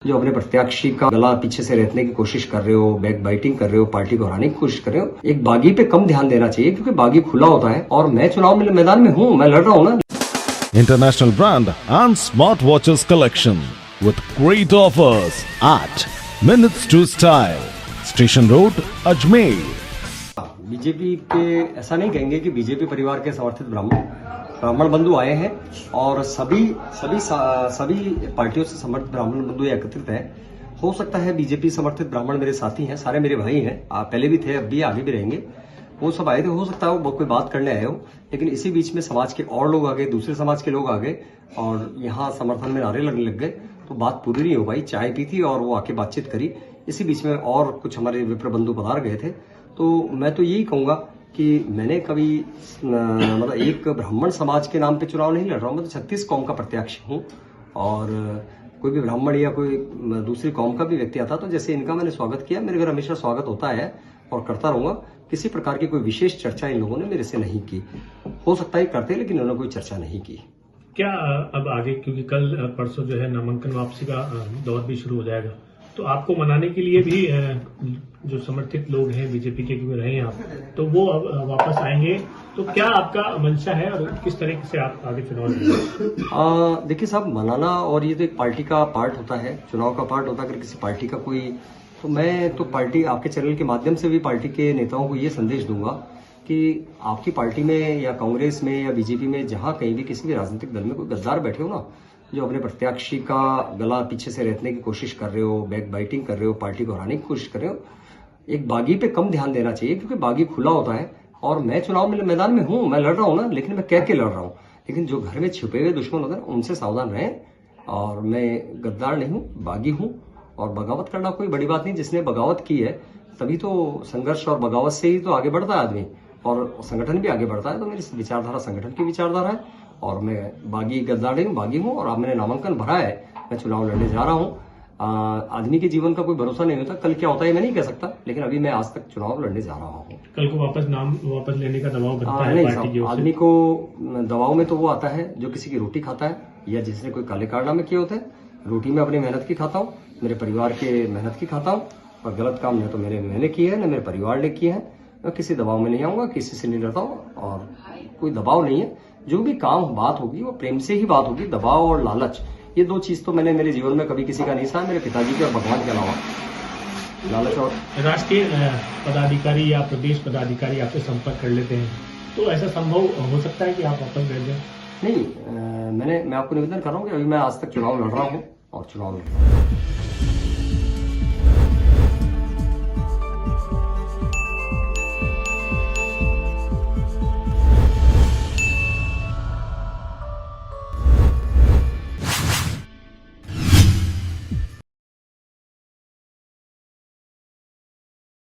जो अपने प्रत्याशी का गला पीछे से रेतने की कोशिश कर रहे हो, बैक बाइटिंग कर रहे हो, पार्टी को हराने की कोशिश कर रहे हो, एक बागी पे कम ध्यान देना चाहिए क्योंकि बागी खुला होता है और मैं चुनाव में मैदान में हूँ, मैं लड़ रहा हूँ ना। International brand and smartwatches collection with great offers at Minutes to Style, Station Road, Ajmer. BJP के ऐसा नहीं कहेंगे कि बीजेपी परिवार के समर्थित ब्राह्मण बंधु आए हैं और सभी पार्टियों से समर्थित ब्राह्मण बंधु एकत्रित हैं। हो सकता है बीजेपी समर्थित ब्राह्मण मेरे साथी हैं, सारे मेरे भाई हैं, पहले भी थे, अब भी आगे भी रहेंगे। वो सब आए थे, हो सकता है वो कोई बात करने आए हो, लेकिन इसी बीच में समाज के और लोग आ गए, दूसरे समाज के लोग आ गए और यहाँ समर्थन में नारे लगने लग गए, तो बात पूरी नहीं हो पाई। चाय पी थी और वो आके बातचीत करी, इसी बीच में और कुछ हमारे विप्र बंधु पधार गए थे। तो मैं तो यही कहूंगा कि मैंने कभी मतलब एक ब्राह्मण समाज के नाम पे चुनाव नहीं लड़ रहा हूँ, मैं तो 36 कौम का प्रत्याशी हूँ और कोई भी ब्राह्मण या कोई दूसरी कौम का भी व्यक्ति आता तो जैसे इनका मैंने स्वागत किया, मेरे घर हमेशा स्वागत होता है और करता रहूंगा। किसी प्रकार की कोई विशेष चर्चा इन लोगों ने मेरे से नहीं की, हो सकता है करते लेकिन इन्होंने कोई चर्चा नहीं की। क्या अब आगे, क्योंकि कल परसों जो है नामांकन वापसी का दौर भी शुरू हो जाएगा, तो आपको मनाने के लिए भी जो समर्थित लोग हैं बीजेपी के क्योंकि रहे हैं आप, तो वो अब वापस आएंगे, तो क्या आपका मंशा है और किस तरीके से आप आगे चुनाव लड़ेंगे? देखिए साहब, मनाना और ये तो एक पार्टी का पार्ट होता है, चुनाव का पार्ट होता है। अगर किसी पार्टी का कोई, तो मैं तो पार्टी आपके चैनल के माध्यम से भी पार्टी के नेताओं को ये संदेश दूंगा कि आपकी पार्टी में या कांग्रेस में या बीजेपी में जहां कहीं भी किसी भी राजनीतिक दल में कोई गद्दार बैठे हो ना, जो अपने प्रत्याशी का गला पीछे से रेतने की कोशिश कर रहे हो, बैक बाइटिंग कर रहे हो, पार्टी को हराने की कोशिश कर रहे हो, एक बागी पे कम ध्यान देना चाहिए क्योंकि बागी खुला होता है और मैं चुनाव में मैदान में हूँ, मैं लड़ रहा हूँ ना, लेकिन मैं कह के लड़ रहा हूँ। लेकिन जो घर में छिपे हुए दुश्मन होते हैं उनसे सावधान रहें। और मैं गद्दार नहीं हूँ, बागी हूँ और बगावत करना कोई बड़ी बात नहीं। जिसने बगावत की है तभी तो संघर्ष और बगावत से ही तो आगे बढ़ता है आदमी और संगठन भी आगे बढ़ता है। तो मेरी विचारधारा संगठन की विचारधारा है और मैं बागी गद्दार नहीं हूँ, बागी हूँ और अब मैंने नामांकन भरा है, मैं चुनाव लड़ने जा रहा हूँ। आदमी के जीवन का कोई भरोसा नहीं होता, कल क्या होता है मैं नहीं कह सकता, लेकिन अभी मैं आज तक चुनाव लड़ने जा रहा हूँ। कल को वापस लेने का दबाव बनता है नहीं पार्टी की ओर से? आदमी को दबाव में तो वो आता है जो किसी की रोटी खाता है या जिसने कोई काले कारनामे किए होते हैं। रोटी में अपनी मेहनत की खाता हूँ, मेरे परिवार के मेहनत की खाता हूँ और गलत काम न तो मैंने किए हैं न मेरे परिवार ने किए हैं। मैं किसी दबाव में नहीं आऊंगा, किसी से नहीं डरता हूँ और कोई दबाव नहीं है। जो भी काम बात होगी वो प्रेम से ही बात होगी। दबाव और लालच, ये दो चीज तो मैंने मेरे जीवन में कभी किसी का नहीं सहा, मेरे पिताजी के और भगवान के अलावा। लालच और राष्ट्रीय पदाधिकारी या प्रदेश पदाधिकारी आपसे संपर्क कर लेते हैं, तो ऐसा संभव हो सकता है कि आप वापस बैठ जाए? नहीं, मैं आपको निवेदन कर रहा हूँ कि अभी मैं आज तक चुनाव लड़ रहा हूँ और चुनाव लड़ रहा हूँ।